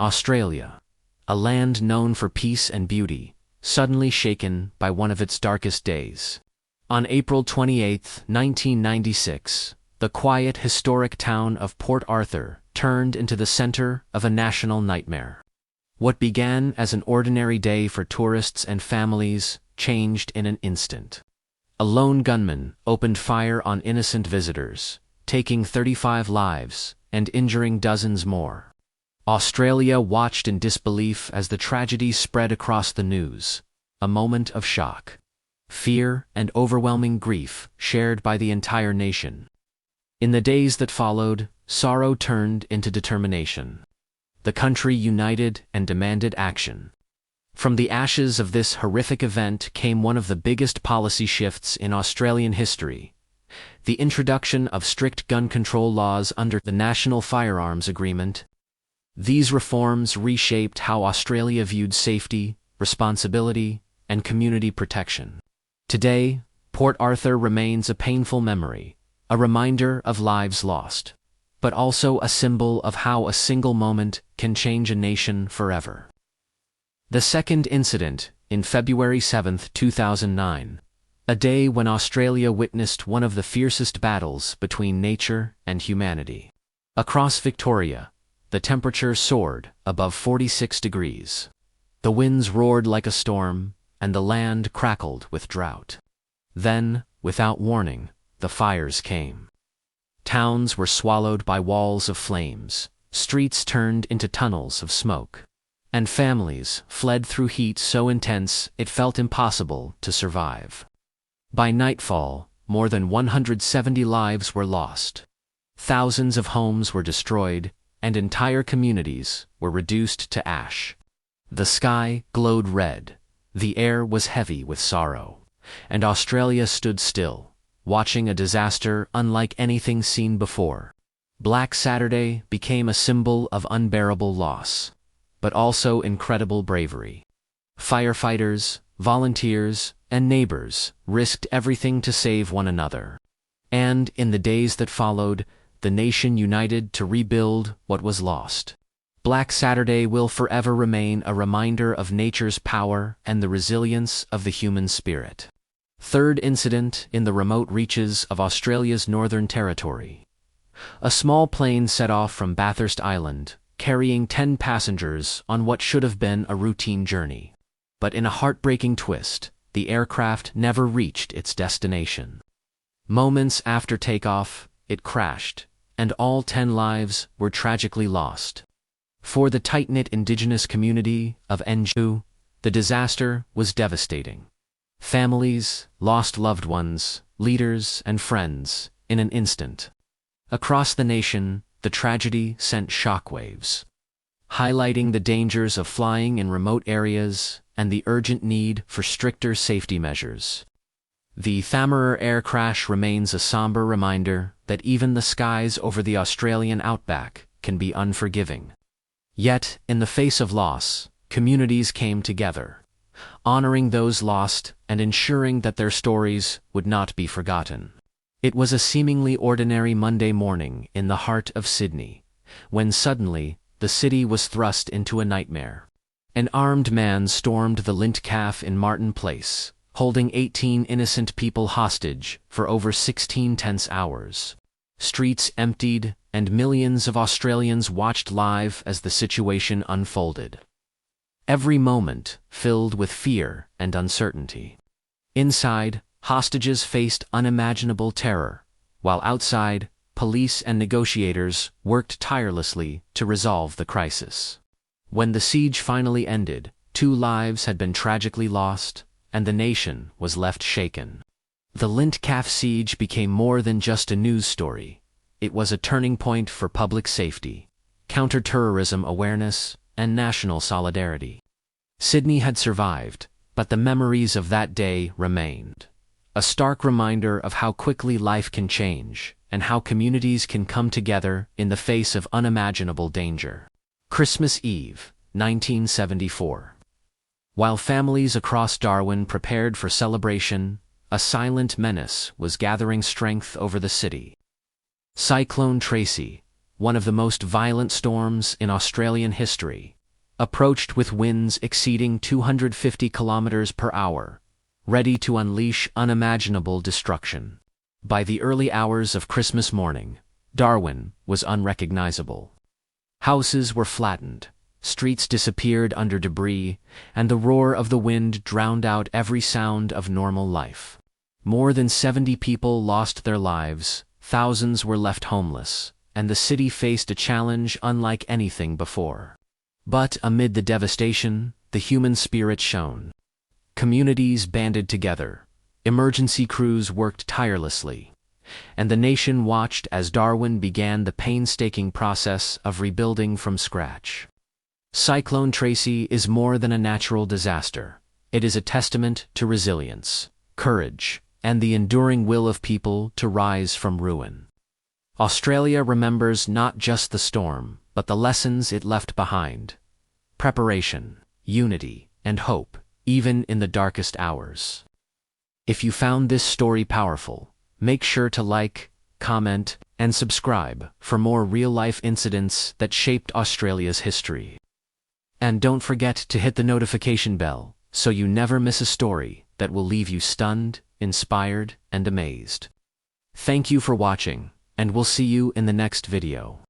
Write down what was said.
Australia, a land known for peace and beauty, suddenly shaken by one of its darkest days. On April 28, 1996, the quiet, historic town of Port Arthur turned into the center of a national nightmare. What began as an ordinary day for tourists and families changed in an instant. A lone gunman opened fire on innocent visitors, taking 35 lives and injuring dozens more. Australia watched in disbelief as the tragedy spread across the news, a moment of shock, fear, and overwhelming grief shared by the entire nation. In the days that followed, sorrow turned into determination. The country united and demanded action. From the ashes of this horrific event came one of the biggest policy shifts in Australian history: the introduction of strict gun control laws under the National Firearms Agreement. These reforms reshaped how Australia viewed safety, responsibility, and community protection. Today, Port Arthur remains a painful memory, a reminder of lives lost, but also a symbol of how a single moment can change a nation forever. The second incident, in February 7, 2009, a day when Australia witnessed one of the fiercest battles between nature and humanity. Across Victoria, the temperature soared above 46 degrees. The winds roared like a storm, and the land crackled with drought. Then, without warning, the fires came. Towns were swallowed by walls of flames, streets turned into tunnels of smoke, and families fled through heat so intense it felt impossible to survive. By nightfall, more than 170 lives were lost. Thousands of homes were destroyed, and entire communities were reduced to ash. The sky glowed red, the air was heavy with sorrow, and Australia stood still, watching a disaster unlike anything seen before. Black Saturday became a symbol of unbearable loss, but also incredible bravery. Firefighters, volunteers, and neighbors risked everything to save one another. And in the days that followed, the nation united to rebuild what was lost. Black Saturday will forever remain a reminder of nature's power and the resilience of the human spirit. Third incident, in the remote reaches of Australia's Northern Territory. A small plane set off from Bathurst Island, carrying 10 passengers on what should have been a routine journey. But in a heartbreaking twist, the aircraft never reached its destination. Moments after takeoff, it crashed, and all 10 lives were tragically lost. For the tight-knit indigenous community of Nju, the disaster was devastating. Families lost loved ones, leaders, and friends in an instant. Across the nation, the tragedy sent shockwaves, highlighting the dangers of flying in remote areas and the urgent need for stricter safety measures. The Thamara air crash remains a somber reminder that even the skies over the Australian outback can be unforgiving. Yet, in the face of loss, communities came together, honoring those lost and ensuring that their stories would not be forgotten. It was a seemingly ordinary Monday morning in the heart of Sydney, when suddenly the city was thrust into a nightmare. An armed man stormed the Lindt Cafe in Martin Place, holding 18 innocent people hostage for over 16 tense hours. Streets emptied, and millions of Australians watched live as the situation unfolded. Every moment filled with fear and uncertainty. Inside, hostages faced unimaginable terror, while outside, police and negotiators worked tirelessly to resolve the crisis. When the siege finally ended, 2 lives had been tragically lost, and the nation was left shaken. The Lindt Cafe siege became more than just a news story. It was a turning point for public safety, counter-terrorism awareness, and national solidarity. Sydney had survived, but the memories of that day remained. A stark reminder of how quickly life can change, and how communities can come together in the face of unimaginable danger. Christmas Eve, 1974. While families across Darwin prepared for celebration, a silent menace was gathering strength over the city. Cyclone Tracy, one of the most violent storms in Australian history, approached with winds exceeding 250 kilometers per hour, ready to unleash unimaginable destruction. By the early hours of Christmas morning, Darwin was unrecognizable. Houses were flattened, streets disappeared under debris, and the roar of the wind drowned out every sound of normal life. More than 70 people lost their lives, thousands were left homeless, and the city faced a challenge unlike anything before. But amid the devastation, the human spirit shone. Communities banded together, emergency crews worked tirelessly, and the nation watched as Darwin began the painstaking process of rebuilding from scratch. Cyclone Tracy is more than a natural disaster. It is a testament to resilience, courage, and the enduring will of people to rise from ruin. Australia remembers not just the storm, but the lessons it left behind: preparation, unity, and hope, even in the darkest hours. If you found this story powerful, make sure to like, comment, and subscribe for more real-life incidents that shaped Australia's history. And don't forget to hit the notification bell so you never miss a story that will leave you stunned, inspired, and amazed. Thank you for watching, and we'll see you in the next video.